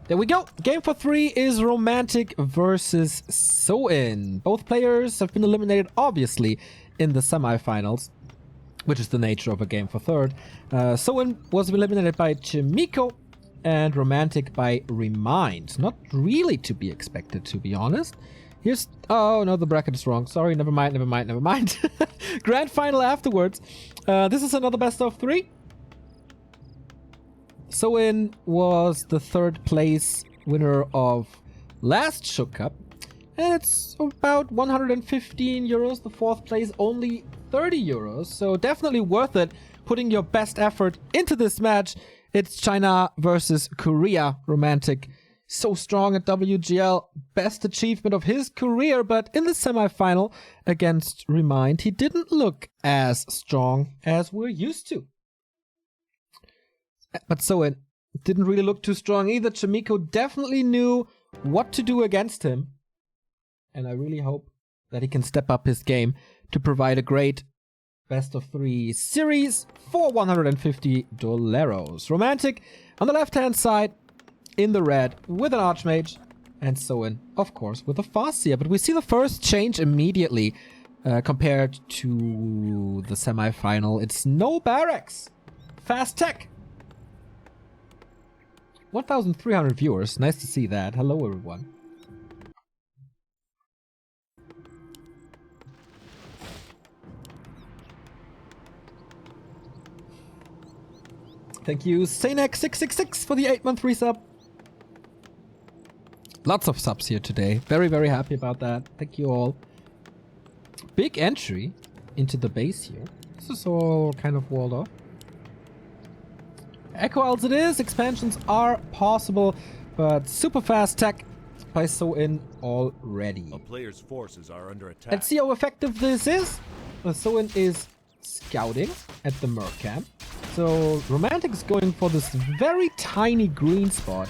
There we go. Game for 3 is Romantic versus Soin. Both players have been eliminated, obviously, in the semifinals, which is the nature of a game for third. Soin was eliminated by Chimiko and Romantic by Remind. Not really to be expected, to be honest. Here's... Oh, no, the bracket is wrong. Sorry, never mind. Grand final afterwards. This is another best of 3. Soin was the third place winner of last Schuck Cup, and it's about 115 euros. The fourth place only 30 euros, so definitely worth it putting your best effort into this match. It's China versus Korea. Romantic so strong at WGL, best achievement of his career, but in the semifinal against Remind, he didn't look as strong as we're used to. But Soin didn't really look too strong either. Chimiko definitely knew what to do against him. And I really hope that he can step up his game to provide a great best of 3 series for $150. Romantic on the left-hand side in the red with an Archmage. And Soin, of course, with a Farseer. But we see the first change immediately compared to the semifinal. It's no barracks. Fast tech. 1,300 viewers. Nice to see that. Hello, everyone. Thank you, Sanek666 for the 8-month resub. Lots of subs here today. Very, very happy about that. Thank you all. Big entry into the base here. This is all kind of walled off. Echo Isles it is. Expansions are possible, but super fast tech by Soin already. A player's forces are under attack. Let's see how effective this is. Soin is scouting at the Merc camp. So Romantic is going for this very tiny green spot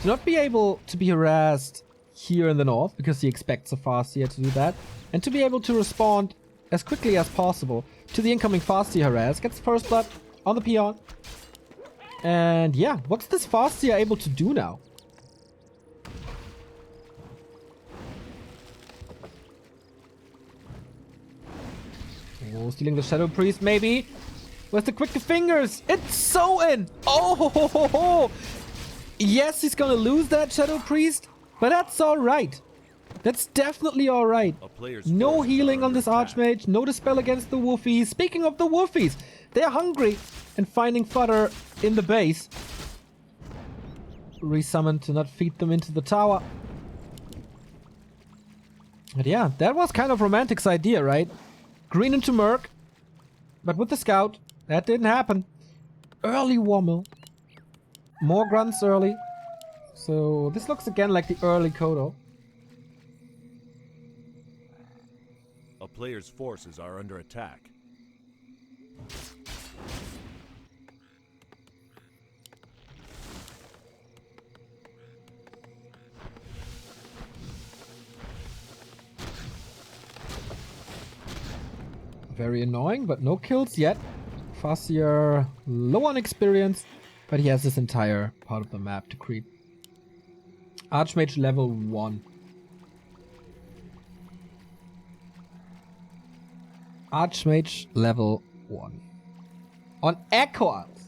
to not be able to be harassed here in the north, because he expects a Farseer to do that, and to be able to respond as quickly as possible to the incoming Farseer harass. Gets first blood on the peon. And yeah, what's this Farseer able to do now? Oh, stealing the Shadow Priest, maybe. With the quick fingers, it's Soin! Oh, ho, ho, ho, ho. Yes, he's gonna lose that Shadow Priest, but that's alright. That's definitely alright. No healing on this Archmage, no dispel against the Woofies. Speaking of the Woofies, they're hungry and finding fodder in the base. Resummon to not feed them into the tower. But yeah, that was kind of Romantic's idea, right? Green into Merc, but with the Scout, that didn't happen. Early Wommel. More grunts early. So this looks again like the early Kodo. A player's forces are under attack. Very annoying, but no kills yet. Farseer low on experience, but he has this entire part of the map to creep. Archmage level 1. Archmage level 1. On Echo Isles.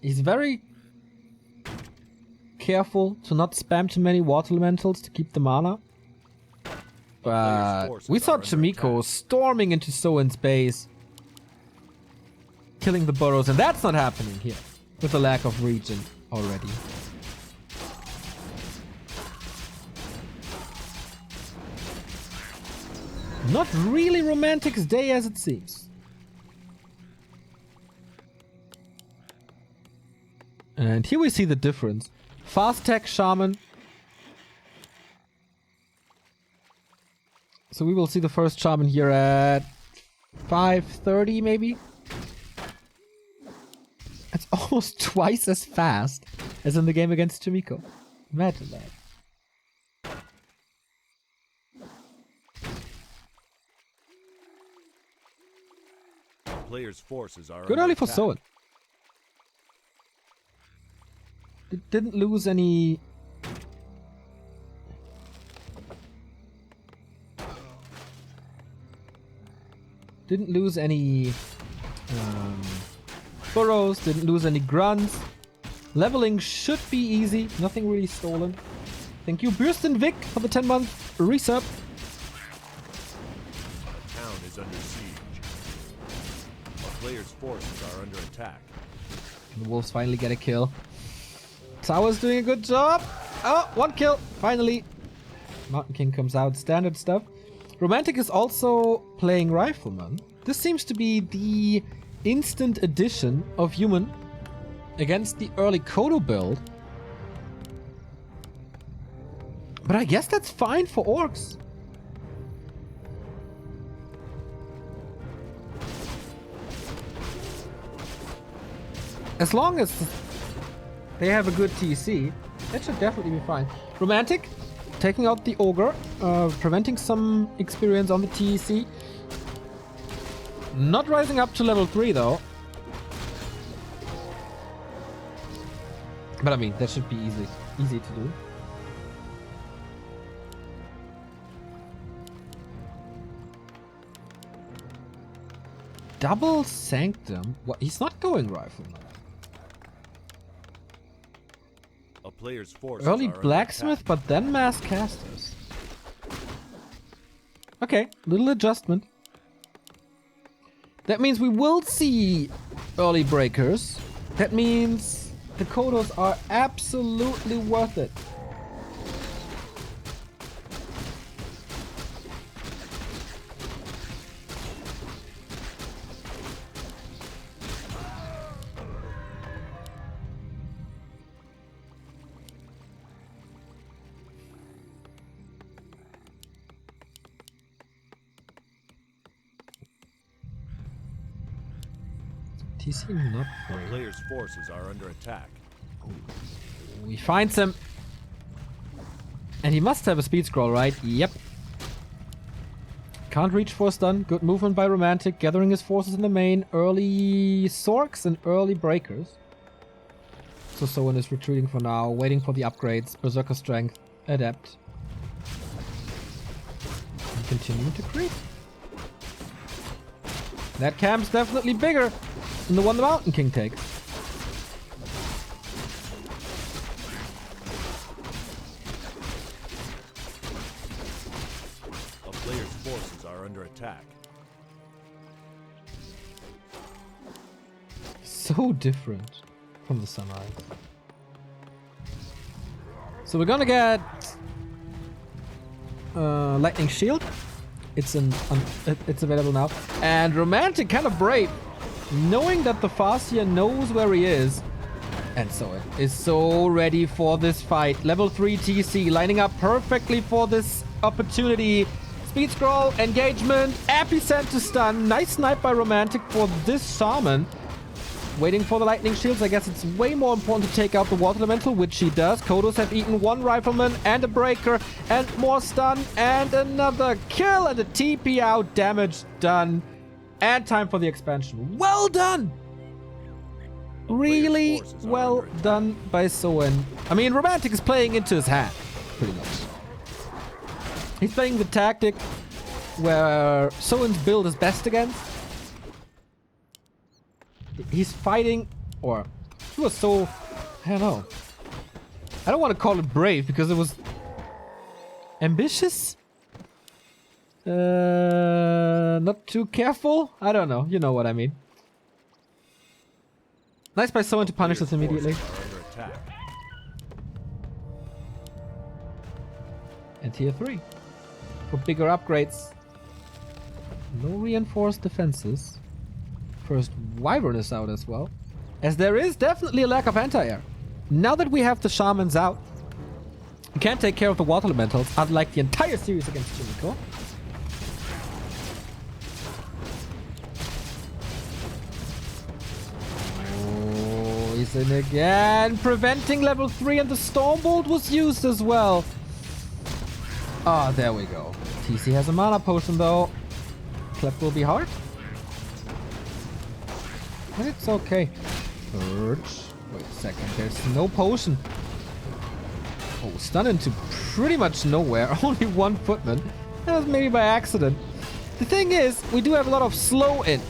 He's very careful to not spam too many water elementals to keep the mana. But we saw Chimiko storming into Soin's base, killing the burrows, and that's not happening here with the lack of regen already. Not really Romantic's day as it seems. And here we see the difference. Fast tech Shaman. So we will see the first Shaman here at 5:30 maybe. It's almost twice as fast as in the game against Chimiko. Imagine that. Players' forces are Good early for Soin. didn't lose any... Didn't lose any burrows, didn't lose any grunts. Leveling should be easy, nothing really stolen. Thank you, Burstin Vic, for the 10-month resub. The town is under siege. A player's forces are under attack. The wolves finally get a kill. Tower's doing a good job. Oh, 1 kill, finally. Mountain King comes out, standard stuff. Romantic is also playing Rifleman. This seems to be the instant addition of Human against the early Kodo build. But I guess that's fine for orcs. As long as they have a good TC, that should definitely be fine. Romantic, taking out the Ogre, preventing some experience on the TC. Not rising up to level 3 though. But I mean, that should be easy to do. Double Sanctum? What? He's not going Rifleman. A player's forces Early are under Blacksmith, attack. but then Mass Casters. Okay, little adjustment. That means we will see early breakers. That means the Kodos are absolutely worth it. TC not A great. player's forces are under attack. We find him. And he must have a speed scroll, right? Yep. Can't reach for stun. Good movement by Romantic. Gathering his forces in the main. Early Sorks and early Breakers. So Soen is retreating for now. Waiting for the upgrades. Berserker Strength. Adept. And continuing to creep. That camp's definitely bigger than the one the Mountain King takes. A player's forces are under attack. So different from the Sunrise. So we're gonna get Lightning Shield. It's available now. And Romantic, kind of brave, knowing that the Farseer knows where he is. And so it is so ready for this fight. Level 3 TC, lining up perfectly for this opportunity. Speed scroll, engagement, epicenter stun. Nice snipe by Romantic for this Shaman. Waiting for the lightning shields. I guess it's way more important to take out the water elemental, which he does. Kodos have eaten one rifleman and a breaker and more stun and another kill and a TP out. Damage done. And time for the expansion. Well done! Really well done by Soen. I mean, Romantic is playing into his hand, pretty much. He's playing the tactic where Soen's build is best against. He's fighting, or he was so, I don't know. I don't want to call it brave because it was ambitious. Not too careful. I don't know. You know what I mean. Nice by someone to punish us immediately. And tier 3 for bigger upgrades. No reinforced defenses. First Wyvern is out as well, as there is definitely a lack of anti-air. Now that we have the Shamans out, we can't take care of the water elementals, unlike the entire series against Chimico. Oh, he's in again, preventing level 3, and the Stormbolt was used as well. Ah, there we go. TC has a mana potion though. Clap will be hard. But it's okay. Urge. Wait a second, there's no potion. Oh, stun into pretty much nowhere. Only one footman. That was maybe by accident. The thing is, we do have a lot of slow in.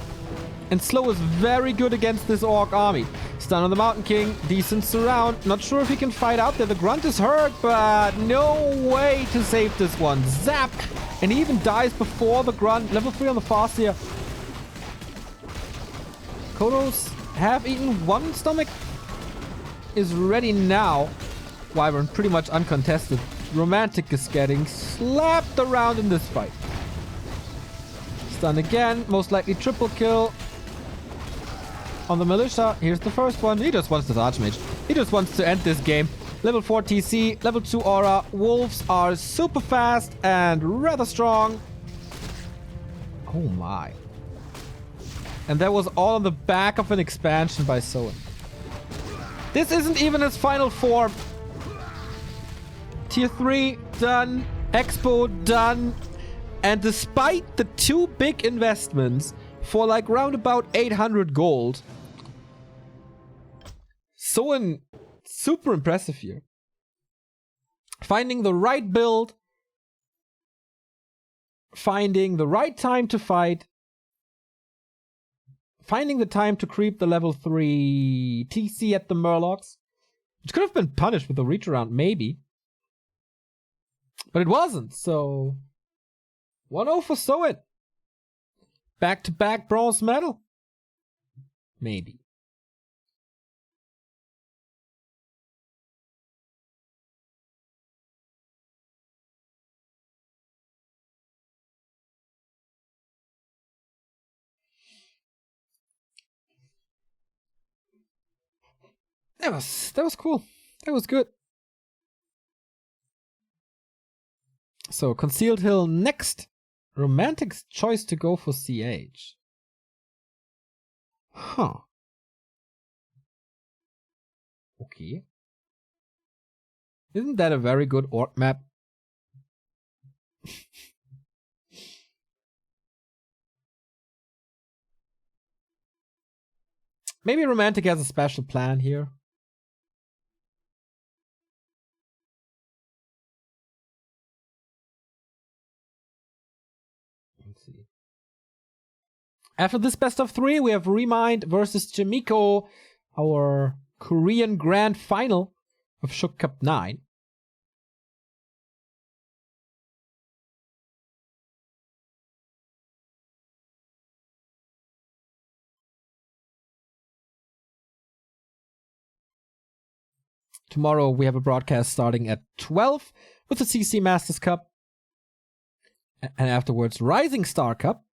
And slow is very good against this orc army. Stun on the Mountain King. Decent surround. Not sure if he can fight out there. The grunt is hurt, but no way to save this one. Zap! And he even dies before the grunt. Level 3 on the Farseer. Kodos have eaten one stomach. Is ready now. Wyvern pretty much uncontested. Romantic is getting slapped around in this fight. Stun again. Most likely triple kill. On the militia. Here's the first one. He just wants this Archmage. He just wants to end this game. Level 4 TC. Level 2 Aura. Wolves are super fast and rather strong. Oh my. And that was all on the back of an expansion by Soen. This isn't even his final form. Tier 3 done. Expo done. And despite the 2 big investments for like round about 800 gold, Soen super impressive here. Finding the right build, finding the right time to fight, finding the time to creep the level 3 TC at the Murlocs, which could have been punished with a reach around maybe. But it wasn't, so 1-0 for Soen. Back-to-back bronze medal. Maybe. That was cool. That was good. So, Concealed Hill next. Romantic's choice to go for CH. Huh. Okay. Isn't that a very good orc map? Maybe Romantic has a special plan here. Let's see. After this best of 3, we have Remind versus Jamiko, our Korean Grand Final of Schuck Cup 9. Tomorrow we have a broadcast starting at 12 with the CC Masters Cup. And afterwards, Rising Star Cup,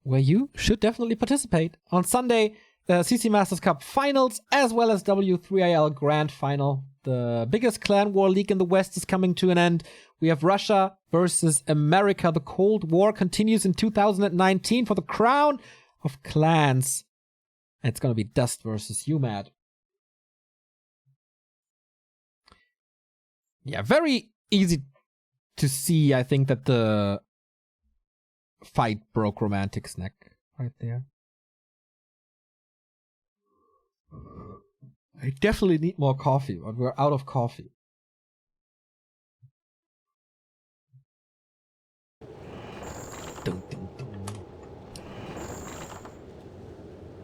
where you should definitely participate. On Sunday, the CC Masters Cup Finals, as well as W3IL Grand Final. The biggest clan war league in the West is coming to an end. We have Russia versus America. The Cold War continues in 2019 for the crown of clans. And it's going to be Dust versus UMAD. Yeah, very easy to see, I think, that the fight broke Romantic's neck right there. I definitely need more coffee, but we're out of coffee. Dun, dun, dun.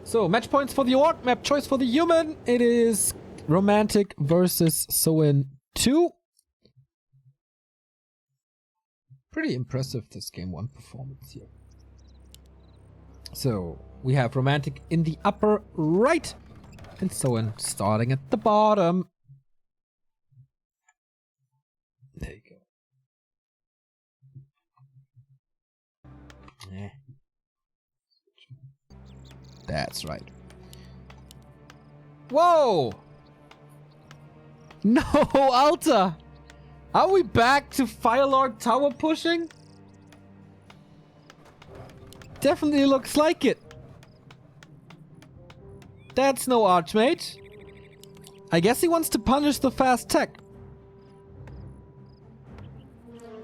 So, match points for the orc, map choice for the human. It is Romantic versus Soen 2. Pretty impressive, this game 1 performance here. So, we have Romantic in the upper right, and Soen starting at the bottom. There you go. Yeah. That's right. Whoa! No, Alta! Are we back to Firelord tower pushing? Definitely looks like it. That's no Archmage. I guess he wants to punish the fast tech.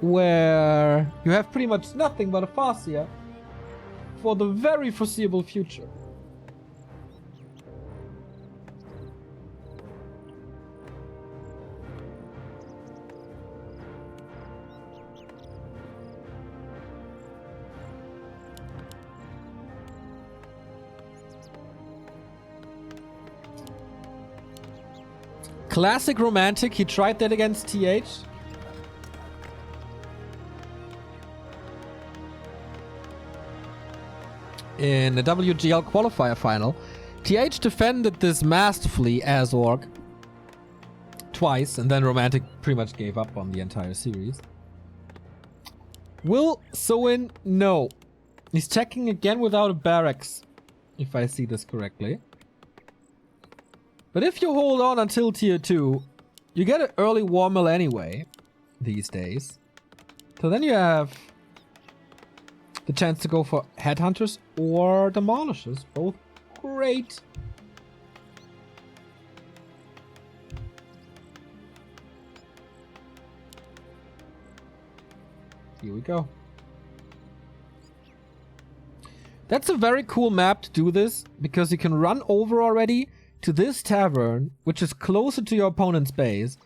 Where you have pretty much nothing but a Farseer for the very foreseeable future. Classic romantic. He tried that against TH. In the WGL qualifier final, TH defended this masterfully as Orc twice, and then Romantic pretty much gave up on the entire series. Will Soin? No. He's checking again without a barracks, if I see this correctly. But if you hold on until tier 2, you get an early war mill anyway, these days. So then you have the chance to go for Headhunters or Demolishers. Both great. Here we go. That's a very cool map to do this, because you can run over already to this tavern, which is closer to your opponent's base.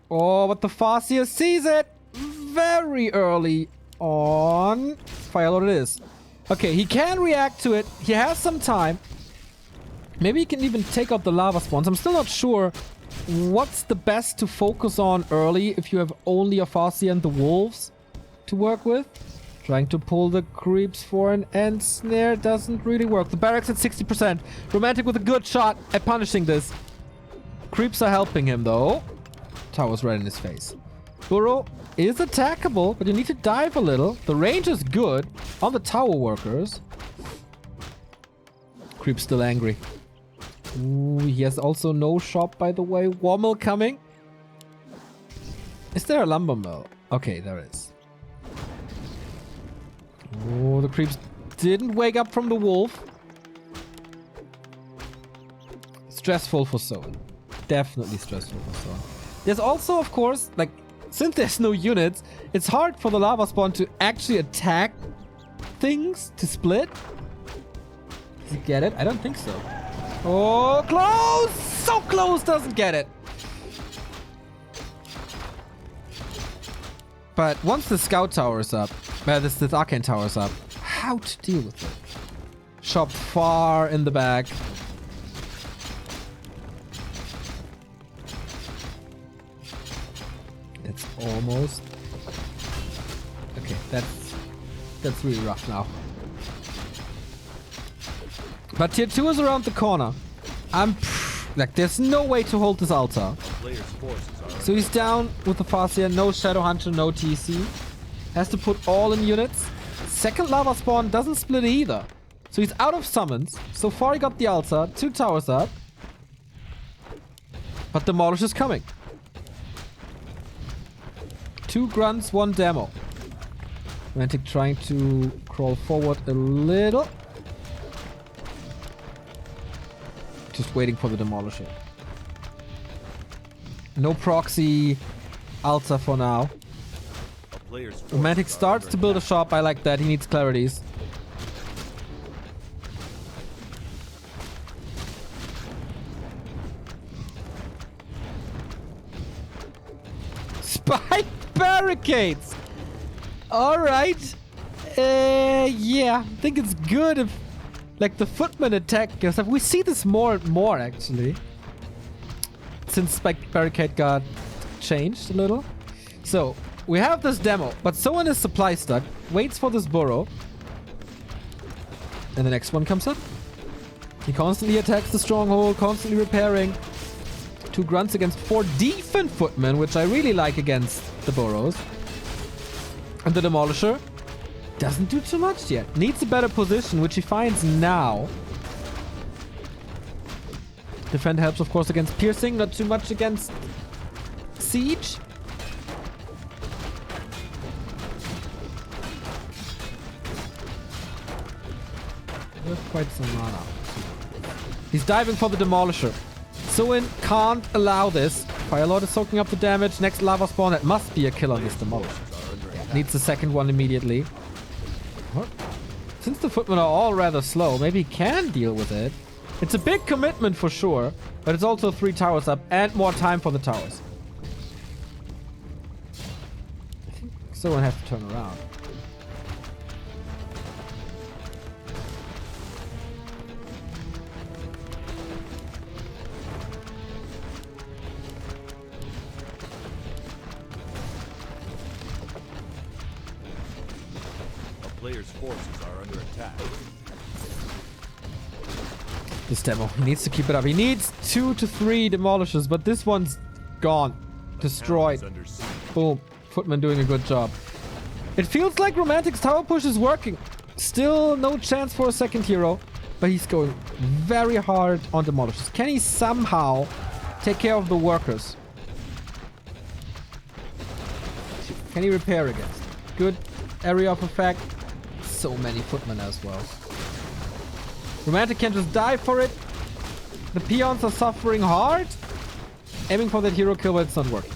Oh, but the Farseer sees it very early on. Firelord it is. Okay, he can react to it. He has some time. Maybe he can even take out the lava spawns. I'm still not sure what's the best to focus on early if you have only a Farseer and the wolves to work with. Trying to pull the creeps for an end snare doesn't really work. The barracks at 60%. Romantic with a good shot at punishing this. Creeps are helping him though. Tower's right in his face. Burrow is attackable, but you need to dive a little. The range is good on the tower workers. Creep's still angry. Ooh, he has also no shop, by the way. War mill coming. Is there a lumber mill? Okay, there is. Oh, the creeps didn't wake up from the wolf. Stressful for Soin. Definitely stressful for Soin. There's also, of course, like, since there's no units, it's hard for the lava spawn to actually attack things to split. Does he get it? I don't think so. Oh, close! So close, doesn't get it. But once the scout tower is up, this arcane tower is up, how to deal with it? Shop far in the back. It's almost... Okay, that's really rough now. But tier 2 is around the corner. Like, there's no way to hold this altar. So he's down with the Farseer, no Shadow Hunter, no TC. Has to put all in units. Second lava spawn doesn't split either. So he's out of summons. So far he got the altar, 2 towers up. But Demolish is coming. 2 grunts, 1 demo. Romantic trying to crawl forward a little. Just waiting for the Demolisher. No proxy altar for now. Romantic starts to build a shop. I like that. He needs clarities. Spike barricades! Alright. Yeah. I think it's good if, like, the footman attack stuff. We see this more and more, actually. Since Spike Barricade got changed a little. So, we have this demo, but someone is supply stuck, waits for this burrow. And the next one comes up. He constantly attacks the stronghold, constantly repairing. 2 grunts against 4 defense footmen, which I really like against the burrows. And the Demolisher doesn't do too much yet. Needs a better position, which he finds now. Defend helps, of course, against piercing, not too much against siege. There's quite some mana. He's diving for the Demolisher. Soin can't allow this. Firelord is soaking up the damage. Next lava spawn, that must be a kill on this Demolisher. Yeah, needs the second one immediately. What? Since the footmen are all rather slow, maybe he can deal with it. It's a big commitment for sure, but it's also 3 towers up and more time for the towers. I think someone has to turn around. player's forces are under attack. This demo, he needs to keep it up. He needs 2 to 3 demolishes, but this one's gone. Destroyed. Town is under siege. Boom. Footman doing a good job. It feels like Romantic's tower push is working. Still no chance for a second hero, but he's going very hard on demolishes. Can he somehow take care of the workers? Can he repair against? Good area of effect. So many footmen as well. Romantic can just die for it. The peons are suffering hard. Aiming for that hero kill, but it's not working.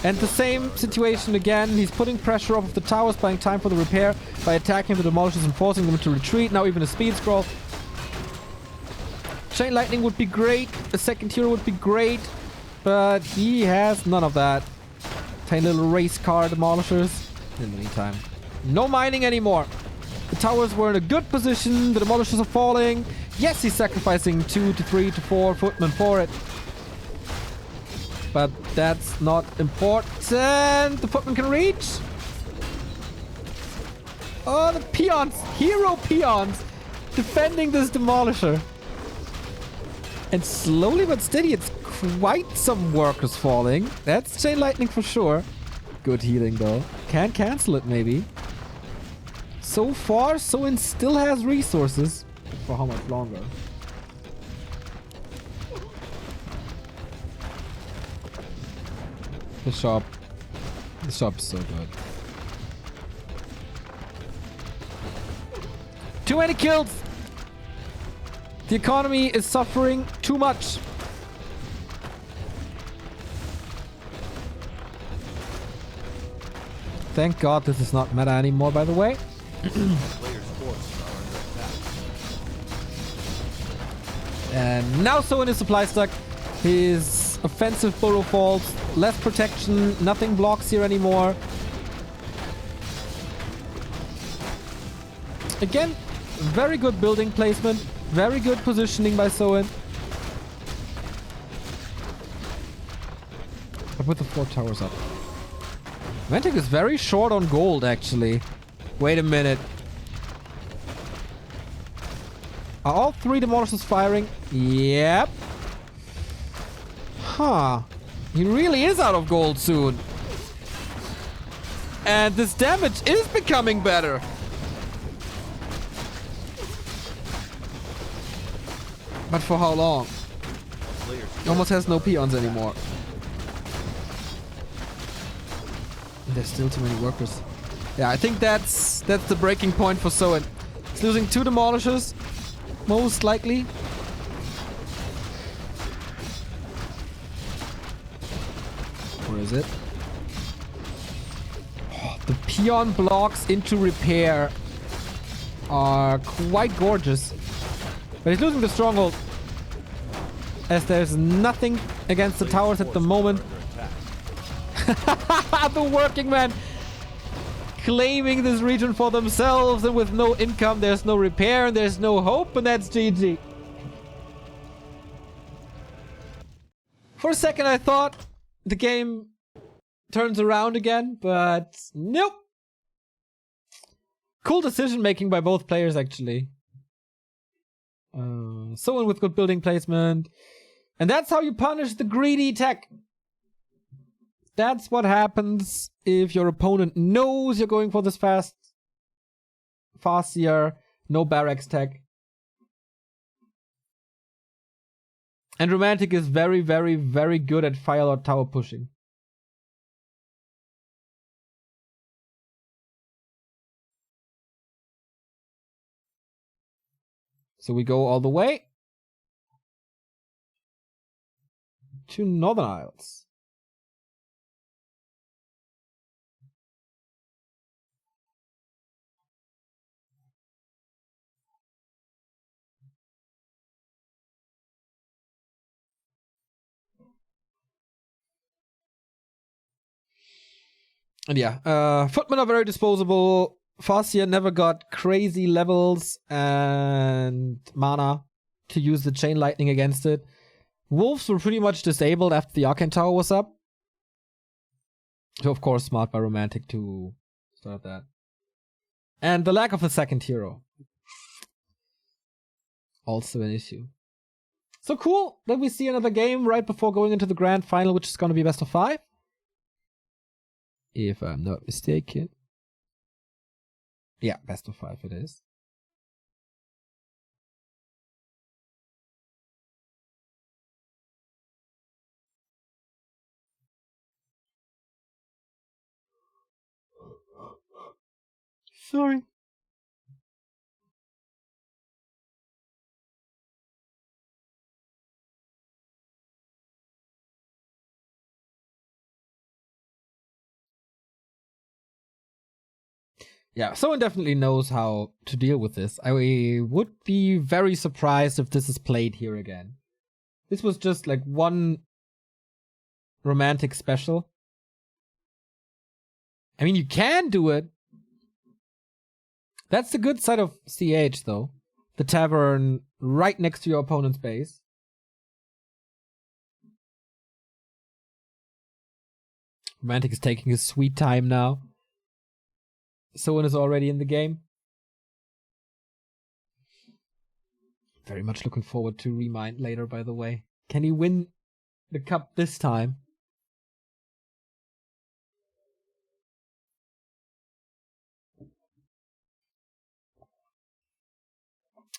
And the same situation again. He's putting pressure off of the towers, buying time for the repair by attacking the demolishers and forcing them to retreat. Now even a speed scroll. Chain lightning would be great. A second hero would be great. But he has none of that. Tiny little race car demolishers. In the meantime, no mining anymore. The towers were in a good position. The demolishers are falling. Yes, he's sacrificing 2 to 3 to 4 footmen for it. But that's not important. The footman can reach. Oh, the peons. Hero peons. Defending this demolisher. And slowly but steady, it's quite some workers falling. That's chain lightning for sure. Good healing though. Can't cancel it maybe. So far, Soin still has resources. For how much longer? The shop. The shop's so good. Too many kills! The economy is suffering too much. Thank God this is not meta anymore, by the way. Player's forces are under attack. And now Soin is supply stuck. His offensive burrow falls. Less protection. Nothing blocks here anymore. Again, very good building placement. Very good positioning by Soin. But with the 4 towers up. Mantic is very short on gold, actually. Wait a minute. Are all 3 demolishers firing? Yep. Huh. He really is out of gold soon. And this damage is becoming better. But for how long? He almost has no peons anymore. There's still too many workers. Yeah, I think that's the breaking point for Soin. He's losing 2 demolishers, most likely. Where is it? Oh, the peon blocks into repair are quite gorgeous. But he's losing the stronghold. As there's nothing against the towers at the moment. The working man claiming this region for themselves, and with no income there's no repair and there's no hope, and that's GG. For a second I thought the game turns around again, but nope. Cool decision making by both players actually. Someone with good building placement. And that's how you punish the greedy tech. That's what happens if your opponent knows you're going for this faster, no barracks tech. And Romantic is very, very, very good at Firelord tower pushing. So we go all the way to Northern Isles. And yeah, footmen are very disposable. Farseer never got crazy levels and mana to use the chain lightning against it. Wolves were pretty much disabled after the Arcane Tower was up. So of course smart by Romantic to start that. And the lack of a second hero. Also an issue. So cool that we see another game right before going into the grand final, which is going to be best of 5. If I'm not mistaken. Yeah, best of 5 it is. Sorry. Yeah, someone definitely knows how to deal with this. I would be very surprised if this is played here again. This was just like one romantic special. I mean, you can do it. That's the good side of CH, though. The tavern right next to your opponent's base. Romantic is taking his sweet time now. Someone is already in the game. Very much looking forward to Remind later, by the way. Can he win the cup this time?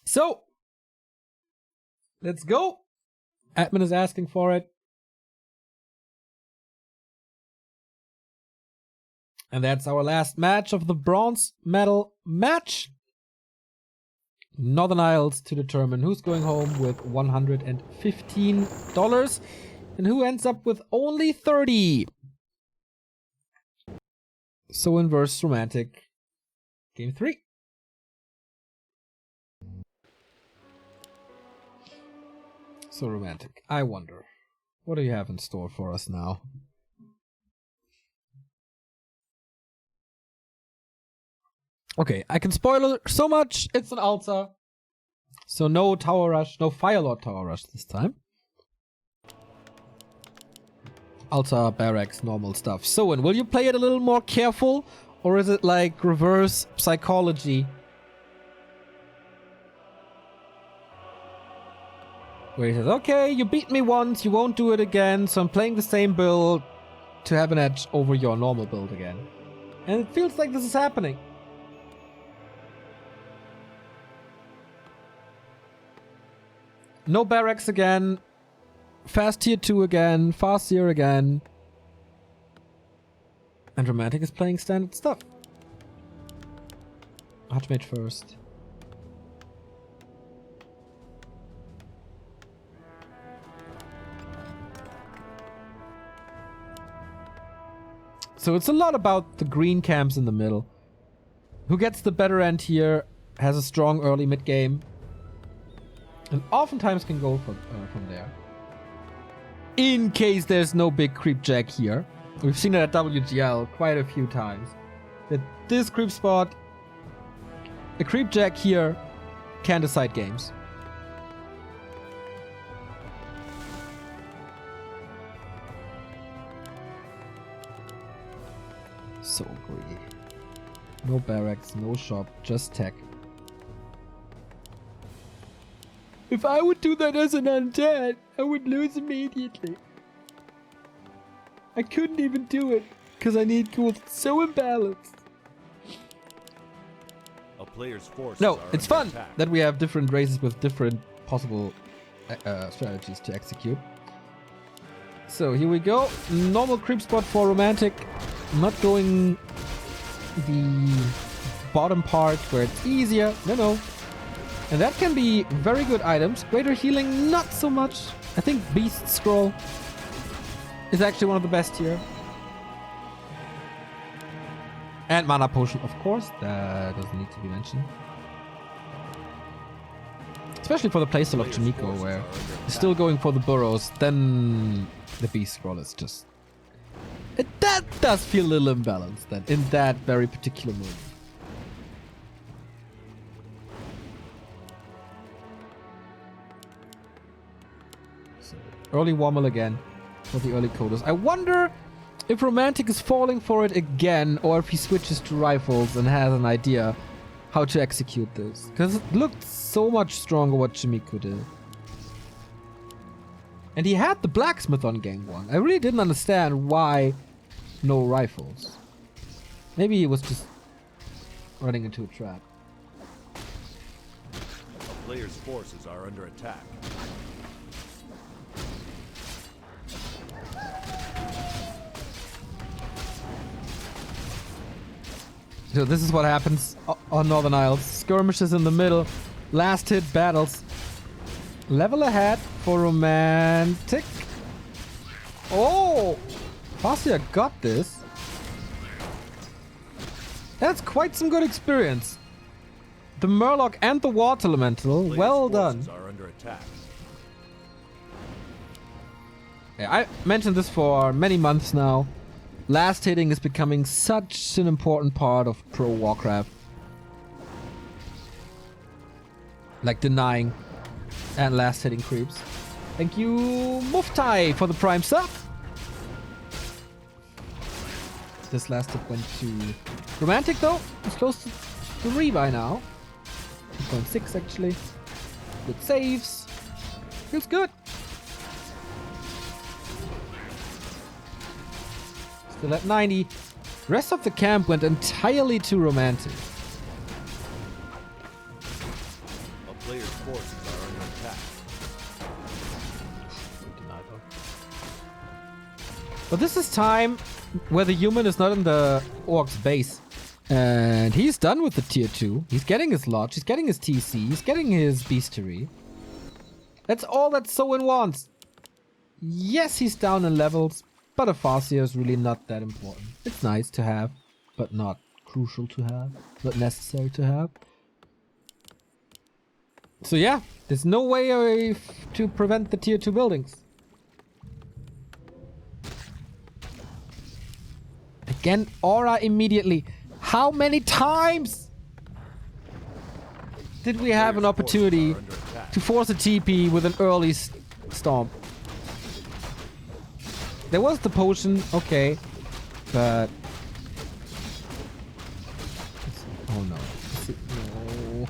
So, let's go. Admin is asking for it. And that's our last match of the bronze medal match. Northern Isles to determine who's going home with $115 and who ends up with only 30. So inverse romantic. Game 3. So romantic. I wonder, what do you have in store for us now? Okay, I can spoil so much. It's an altar. So no Tower Rush, no Firelord Tower Rush this time. Altar, barracks, normal stuff. So, will you play it a little more careful? Or is it like reverse psychology? Where he says, okay, you beat me once, you won't do it again, so I'm playing the same build to have an edge over your normal build again. And it feels like this is happening. No barracks again. Fast tier 2 again. Fast tier again. And Romantic is playing standard stuff. Archmage first. So it's a lot about the green camps in the middle. Who gets the better end here, has a strong early mid game. And oftentimes can go from there. In case there's no big creep jack here. We've seen it at WGL quite a few times. That this creep spot, a creep jack here, can decide games. So greedy. No barracks, no shop, just tech. If I would do that as an undead, I would lose immediately. I couldn't even do it, because I need tools. It's so imbalanced. A player's forces No, are it's under fun attack. that we have different races with different possible strategies to execute. So here we go. Normal creep spot for Romantic. Not going the bottom part where it's easier. No. And that can be very good items. Greater healing, not so much. I think Beast Scroll is actually one of the best here. And Mana Potion, of course. That doesn't need to be mentioned. Especially for the playstyle of Chimiko, where he's still going for the burrows. Then the Beast Scroll is just... that does feel a little imbalanced then, in that very particular moment. Early Womble again for the early coders. I wonder if Romantic is falling for it again, or if he switches to rifles and has an idea how to execute this. Because it looked so much stronger what Chimiko did. And he had the blacksmith on gang 1. I really didn't understand why no rifles. Maybe he was just running into a trap. A player's forces are under attack. So this is what happens on Northern Isles. Skirmishes in the middle. Last hit battles. Level ahead for Romantic. Oh! Fastia got this. That's quite some good experience. The Murloc and the Water Elemental. Well done. Are under attack. Yeah, I mentioned this for many months now. Last hitting is becoming such an important part of pro Warcraft. Like denying and last hitting creeps. Thank you, Muftai, for the prime sub. This last hit went to Romantic though. It's close to 3 by now. 2.6 actually. Good saves. Feels good. Still at 90. Rest of the camp went entirely to Romantic. A player's forces are under attack. But this is time where the human is not in the orc's base. And he's done with the tier 2. He's getting his lodge. He's getting his TC. He's getting his beastery. That's all that Soin wants. Yes, he's down in levels. But a Farseer is really not that important. It's nice to have, but not crucial to have. Not necessary to have. So yeah, there's no way to prevent the tier 2 buildings. Again, Aura immediately. How many times did we have an opportunity to force a TP with an early stomp? There was the potion, okay, but... Oh no. No.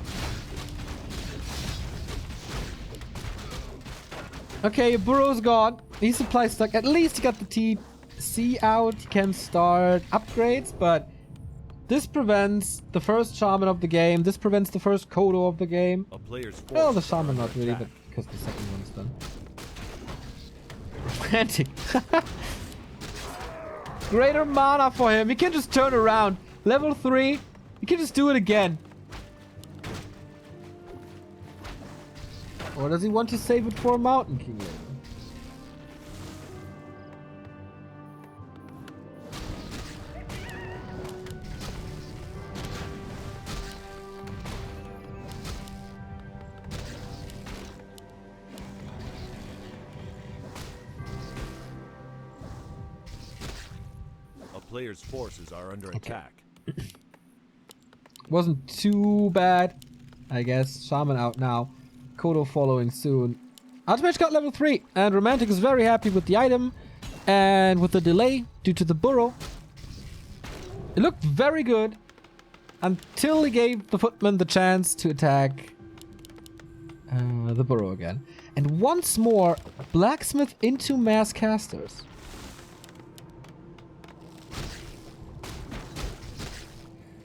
Okay, your burrow's gone. He's supply stuck. At least he got the TC out. He can start upgrades, but this prevents the first shaman of the game. This prevents the first Kodo of the game. A player's Well, the shaman not really, but because the second one is done. Romantic. Greater mana for him. He can just turn around. Level 3. He can just do it again. Or does he want to save it for a Mountain King later? Players' forces are under attack. Wasn't too bad, I guess. Shaman out now. Kodo following soon. Archmage got level 3, and Romantic is very happy with the item and with the delay due to the burrow. It looked very good until he gave the footman the chance to attack the burrow again. And once more, blacksmith into mass casters.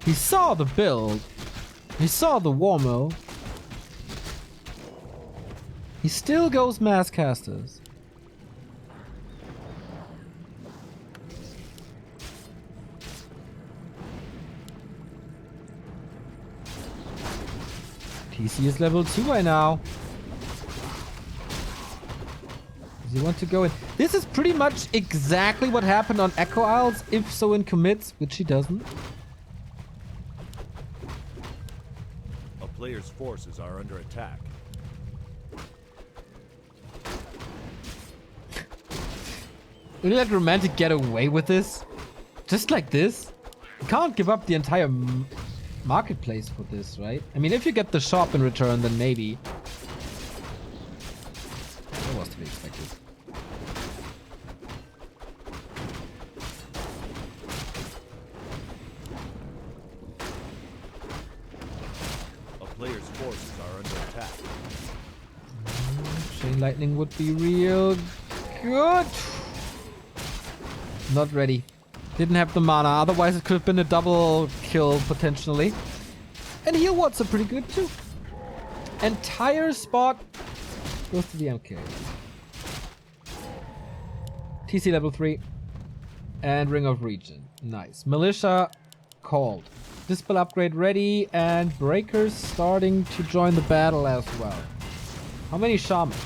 He saw the build. He saw the war mill. He still goes mass casters. TC is level 2 by now. Does he want to go in? This is pretty much exactly what happened on Echo Isles if Soin commits, which he doesn't. Players' forces are under attack. Will you let Romantic get away with this? Just like this? You can't give up the entire marketplace for this, right? I mean, if you get the shop in return, then maybe. That was to be expected. Chain lightning would be real good. Not ready. Didn't have the mana, otherwise it could have been a double kill potentially. And heal wards are pretty good too. Entire spot goes to the MK. TC level 3. And Ring of Regen. Nice. Militia called. Dispel upgrade ready, and Breakers starting to join the battle as well. How many Shaman?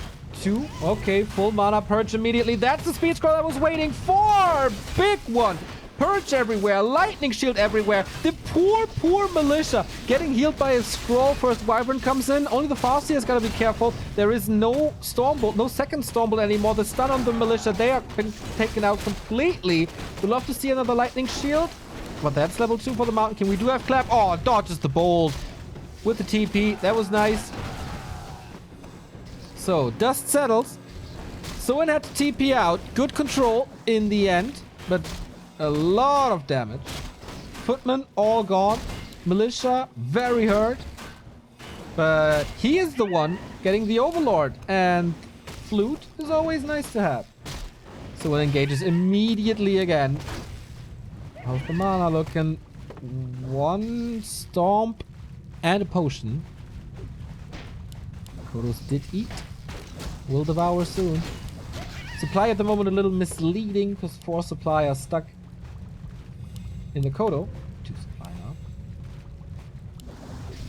2. Okay, full mana purge immediately. That's the speed scroll I was waiting for! Big one! Purge everywhere, lightning shield everywhere. The poor Militia getting healed by a scroll. First Wyvern comes in. Only the Farseer has got to be careful. There is no Stormbolt, no second Stormbolt anymore. The stun on the Militia, they have been taken out completely. We'd love to see another lightning shield. But that's level 2 for the Mountain King. We do have Clap. Oh, dodges the bolt with the TP. That was nice. So, dust settles. Soin had to TP out. Good control in the end. But a lot of damage. Footman all gone. Militia very hurt. But he is the one getting the Overlord. And Flute is always nice to have. Soin engages immediately again. How's the mana looking? 1 Stomp and a Potion. Kodos did eat. Will devour soon. Supply at the moment a little misleading because 4 supply are stuck in the Kodo. 2 supply now.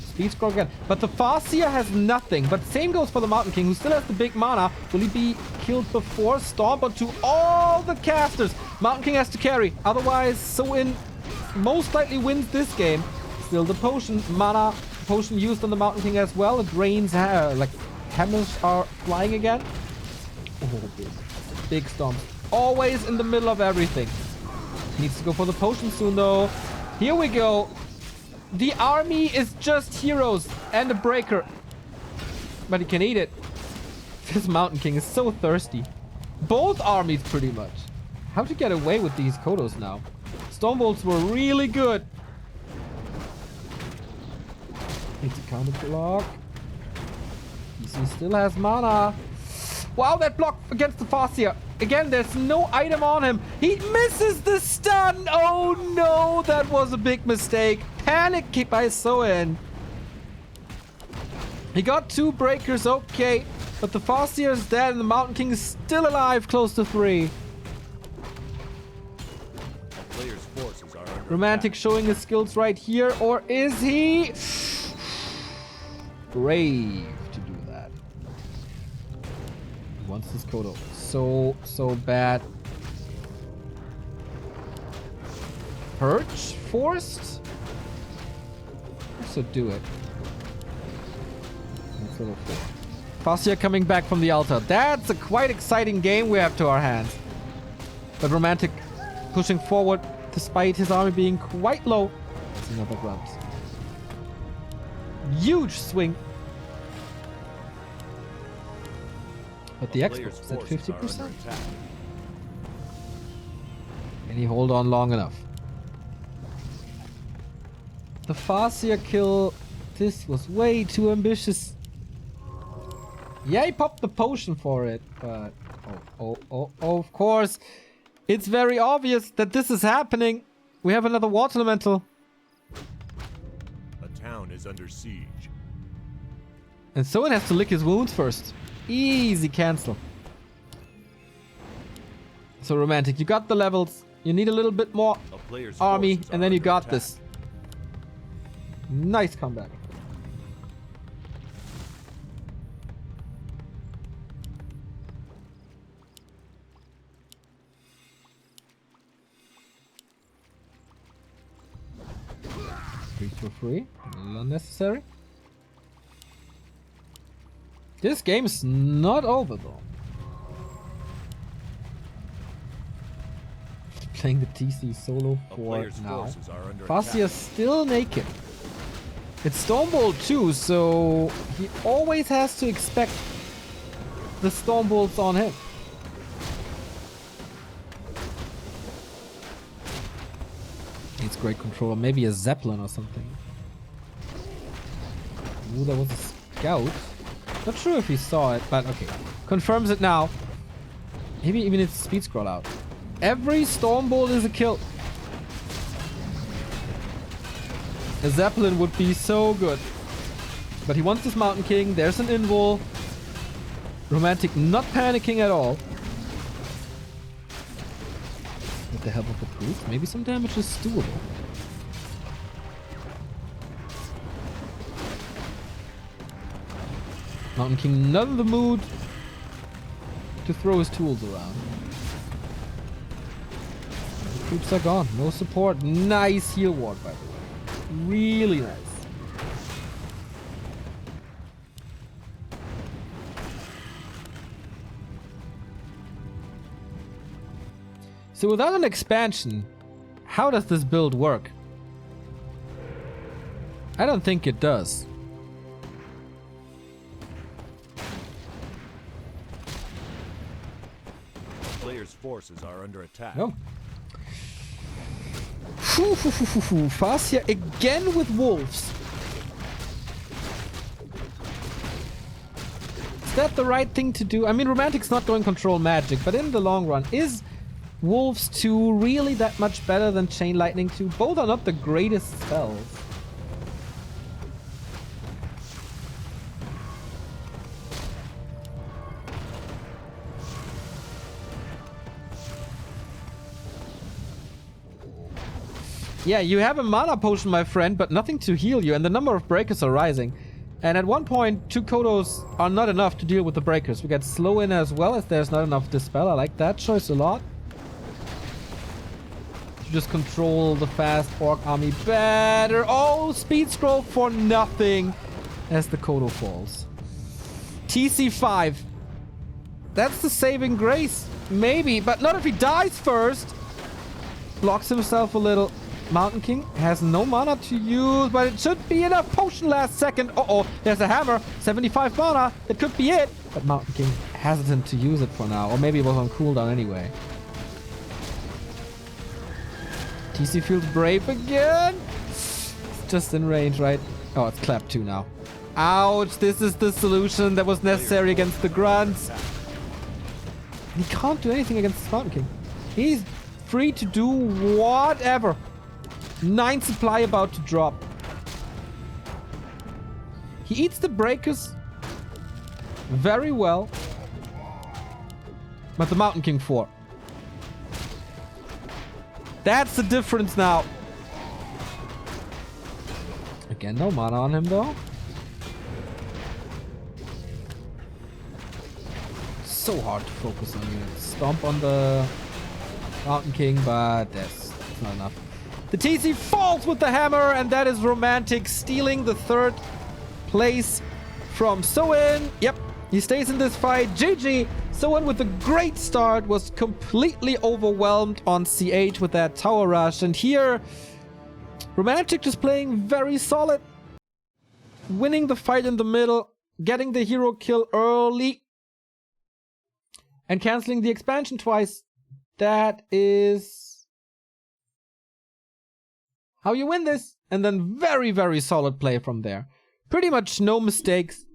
Speed scroll again. But the Farseer has nothing. But same goes for the Mountain King, who still has the big mana. Will he be killed before Stomp onto all the casters? Mountain King has to carry. Otherwise, Soin most likely wins this game. Still the potion. Mana potion used on the Mountain King as well. It drains, like, hammers are flying again. Oh, big Stomp. Always in the middle of everything. Needs to go for the potion soon, though. Here we go. The army is just heroes and a breaker. But he can eat it. This Mountain King is so thirsty. Both armies, pretty much. How to get away with these Kodos now? Stormbolts were really good. Needs to counter block. DC still has mana. Wow, that block against the Farseer. Again, there's no item on him. He misses the stun. Oh no, that was a big mistake. Panic by Soin. He got 2 breakers, okay. But the Farseer is dead and the Mountain King is still alive, close to 3. Player's forces are under Romantic attack. showing his skills right here, or is he brave to do that? He wants this Kodo so bad. Purge forced? So do it. That's level 4. Farseer coming back from the altar. That's a quite exciting game we have to our hands. But Romantic pushing forward despite his army being quite low. That's another grunt. Huge swing. But the expert is at 50%. Can he hold on long enough? The Farseer kill. This was way too ambitious. Yeah, he popped the potion for it, but oh, of course. It's very obvious that this is happening. We have another water elemental. A town is under siege. And someone has to lick his wounds first. Easy cancel. So Romantic, you got the levels. You need a little bit more A player's army, forces and are then you under got attack. this. Nice comeback. Streaks for free. A little unnecessary. This game's not over though. Playing the TC solo A for player's now. forces are under Farseer attack. still naked. It's Stormbolt too, so he always has to expect the Stormbolts on him. Needs great control, or maybe a Zeppelin or something. Ooh, there was a scout. Not sure if he saw it, but okay. confirms it now. Maybe even it's speed scroll out. Every Stormbolt is a kill. A Zeppelin would be so good. But he wants this Mountain King. There's an invul. Romantic not panicking at all. With the help of the proof, maybe some damage is doable. Mountain King not in the mood to throw his tools around. The troops are gone. No support. Nice heal ward, by the way. Really nice. So without an expansion, how does this build work? I don't think it does. Players' forces are under attack. No. Farsia again with wolves. Is that the right thing to do? I mean, Romantic's not going control magic, but in the long run, is Wolves 2 really that much better than Chain Lightning 2? Both are not the greatest spells. Yeah, you have a mana potion, my friend, but nothing to heal you, and the number of breakers are rising. And at one point, 2 Kodos are not enough to deal with the breakers. We get slow in as well, as there's not enough dispel. I like that choice a lot. Just control the fast orc army better. Oh, speed scroll for nothing as the Kodo falls. TC5. That's the saving grace. Maybe, but not if he dies first. Blocks himself a little. Mountain King has no mana to use, but it should be enough. Potion last second. Uh-oh, there's a hammer. 75 mana. That could be it. But Mountain King hesitant to use it for now. Or maybe it was on cooldown anyway. TC feels brave again. It's just in range, right? Oh, it's clap 2 now. Ouch, this is the solution that was necessary against the grunts. He can't do anything against the Mountain King. He's free to do whatever. 9 supply about to drop. He eats the breakers very well. But the Mountain King 4. That's the difference now. Again, no mana on him though. So hard to focus on units. Stomp on the Mountain King, but that's not enough. The TC falls with the hammer, and that is Romantic stealing the 3rd place from Soin. Yep, he stays in this fight. GG. Soin with a great start was completely overwhelmed on CH with that tower rush. And here, Romantic just playing very solid. Winning the fight in the middle, getting the hero kill early, and canceling the expansion twice. That is how you win this. And then very, very solid play from there. Pretty much no mistakes,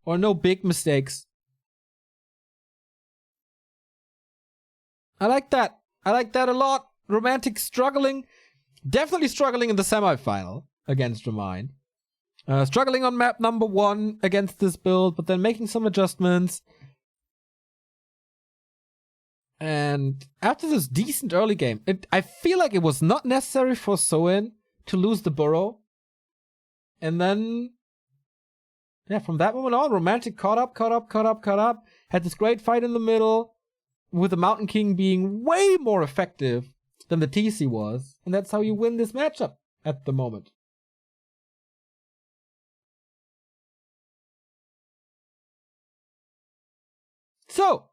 or no big mistakes. I like that. I like that a lot. Romantic struggling. Definitely struggling in the semifinal against Remine. Struggling on map number 1 against this build, but then making some adjustments. And after this decent early game, I feel like it was not necessary for Soin to lose the burrow. And then, yeah, from that moment on, Romantic caught up. Had this great fight in the middle, with the Mountain King being way more effective than the TC was. And that's how you win this matchup at the moment. So,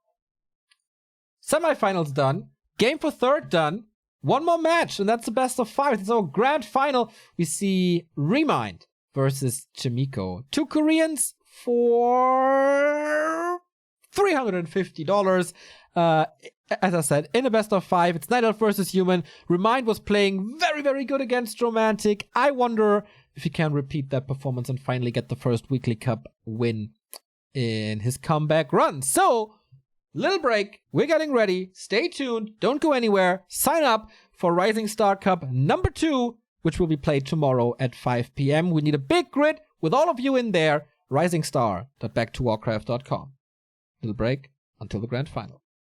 semifinals done. Game for 3rd done. One more match, and that's the best of 5. It's our grand final. We see Remind versus Chimiko. 2 Koreans for $350. As I said, in a best of 5, it's Night Elf versus Human. Remind was playing very, very good against Romantic. I wonder if he can repeat that performance and finally get the first weekly cup win in his comeback run. So, little break. We're getting ready. Stay tuned. Don't go anywhere. Sign up for Rising Star Cup number 2, which will be played tomorrow at 5 p.m. We need a big grid with all of you in there. RisingStar.backtowarcraft.com. Little break until the grand final.